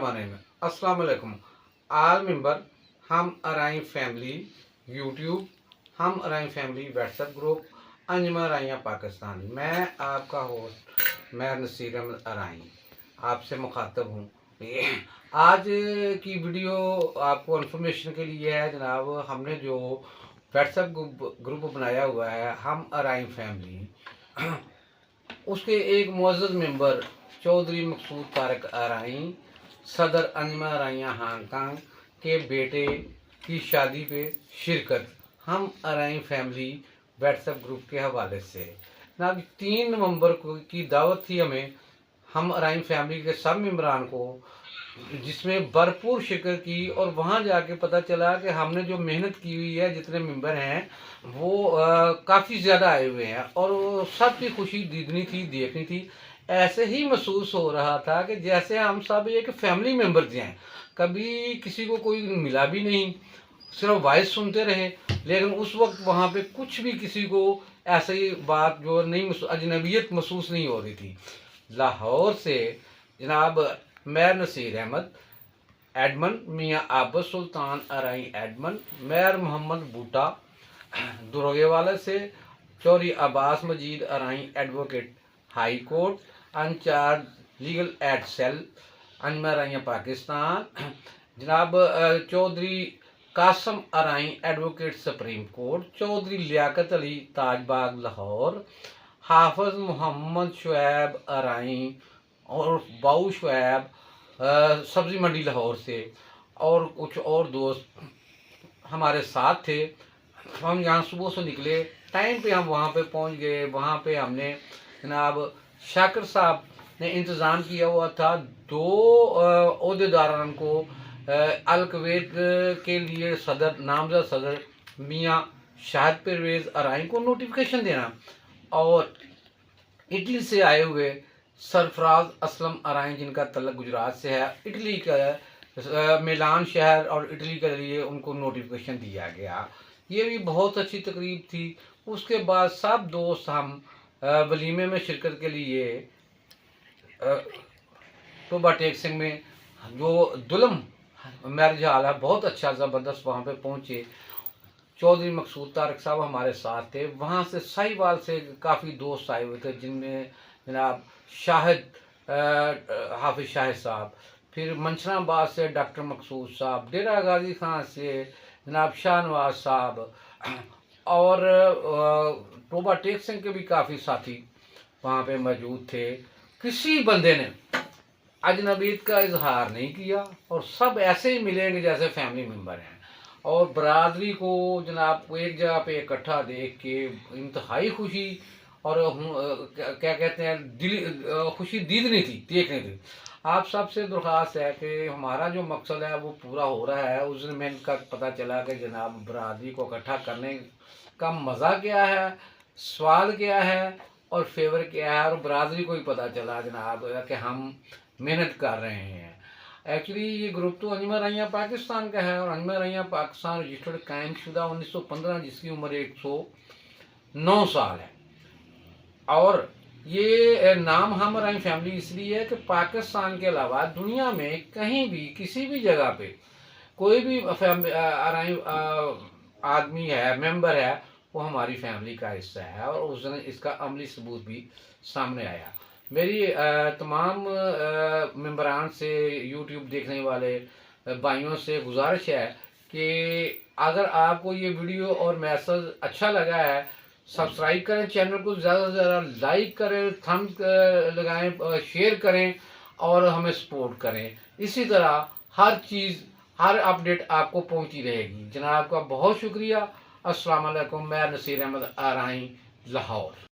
अस्सलाम वालेकुम आल मेंबर हम अराई फैमिली यूट्यूब हम अराई फैमिली व्हाट्सएप ग्रुप अंजुमन अराइयाँ पाकिस्तान। मैं आपका होस्ट मैं नसीर अहमद अराई आपसे मुखातब हूँ। आज की वीडियो आपको इन्फॉर्मेशन के लिए है जनाब। हमने जो व्हाट्सएप ग्रुप बनाया हुआ है हम अराई फैमिली, उसके एक मुअज़्ज़ज़ मेंबर चौधरी मकसूद तारक अराई सदर अंजुमन अराइयाँ हांगकांग के बेटे की शादी पे शिरकत हम अराई फैमिली व्हाट्सएप ग्रुप के हवाले से। जनाब 3 नवंबर को की दावत थी हमें, हम अराई फैमिली के सब मेम्बरान को, जिसमें भरपूर शिरकत की। और वहाँ जाके पता चला कि हमने जो मेहनत की हुई है, जितने मेंबर हैं वो काफ़ी ज़्यादा आए हुए हैं और सबकी खुशी दीदनी थी, देखनी थी। ऐसे ही महसूस हो रहा था कि जैसे हम सब एक फैमिली मेंबर्स हैं। कभी किसी को कोई मिला भी नहीं, सिर्फ वॉइस सुनते रहे, लेकिन उस वक्त वहाँ पे कुछ भी किसी को ऐसी बात जो नहीं, अजनबियत महसूस नहीं हो रही थी। लाहौर से जनाब मैं Naseer Ahmad, admin Mian Abad Sultan Arain admin, mayor Muhammad Boota Durogewala से, Chaudhry Abbas Majeed Arain advocate high court, incharge legal aid cell Anjuman Araiyan Pakistan, जनाब Chaudhry Qasim Arain advocate supreme court, Chaudhry Liaquat Ali Tajbagh Lahore, Hafiz Muhammad Shoaib Arain और बाऊ शुएब सब्ज़ी मंडी लाहौर से, और कुछ और दोस्त हमारे साथ थे। हम यहाँ सुबह से निकले, टाइम पे हम वहाँ पे पहुँच गए। वहाँ पे हमने जनाब शाकिर साहब ने इंतज़ाम किया हुआ था 2 ओहदेदारान को अल कुवैत के लिए सदर नामज़द सदर मियाँ शाहिद परवेज़ अराई को नोटिफिकेशन देना, और इटली से आए हुए सरफराज असलम अराई जिनका तल्लुक गुजरात से है, इटली का मिलान शहर और इटली के लिए उनको नोटिफिकेशन दिया गया। ये भी बहुत अच्छी तकरीब थी। उसके बाद सब दोस्त हम वलीमे में शिरकत के लिए टोबा टेक सिंह में जो दुल्हन मैरिज हॉल है, बहुत अच्छा ज़बरदस्त, वहाँ पे पहुँचे। चौधरी मकसूद तारक साहब हमारे साथ थे। वहाँ से साहिवाल से काफ़ी दोस्त आए हुए थे, जिनमें जनाब शाहिद हाफिज शाहिद साहब, फिर मंशराबाद से डॉक्टर मकसूद साहब, डेरा गाजी खान से जनाब शाहनवाज साहब, और टोबा टेक सिंह के भी काफ़ी साथी वहाँ पे मौजूद थे। किसी बंदे ने अजनबीयत का इजहार नहीं किया, और सब ऐसे ही मिलेंगे जैसे फैमिली मेम्बर हैं। और बरादरी को जनाब एक जगह पे इकट्ठा देख के इंतहाई खुशी, और क्या कहते हैं, दिल खुशी दीदनी थी, देखने थी। आप सबसे दरख्वास्त है कि हमारा जो मकसद है वो पूरा हो रहा है। उस दिन मैंने का पता चला कि जनाब बरादरी को इकट्ठा करने का मज़ा क्या है, सवाल क्या है और फेवर क्या है, और बरादरी को ही पता चला जनाब कि हम मेहनत कर रहे हैं। एक्चुअली ये ग्रुप तो अंजुमन अराइयाँ पाकिस्तान का है, और अंजुमन अराइयाँ पाकिस्तान रजिस्टर्ड कायम शुदा 1915, जिसकी उम्र 109 साल है। और ये नाम हम अराई फैमिली इसलिए है कि पाकिस्तान के अलावा दुनिया में कहीं भी किसी भी जगह पे कोई भी अराई आदमी है, मेंबर है, वो हमारी फैमिली का हिस्सा है। और उस दिन इसका अमली सबूत भी सामने आया। मेरी तमाम मेंबरान से, यूट्यूब देखने वाले भाइयों से गुजारिश है कि अगर आपको ये वीडियो और मैसेज अच्छा लगा है, सब्सक्राइब करें, चैनल को ज़्यादा से ज़्यादा लाइक करें, थम्स लगाएं, शेयर करें और हमें सपोर्ट करें। इसी तरह हर चीज़, हर अपडेट आपको पहुंची रहेगी। जनाब का बहुत शुक्रिया। अस्सलाम वालेकुम। मैं नसीर अहमद अराई लाहौर।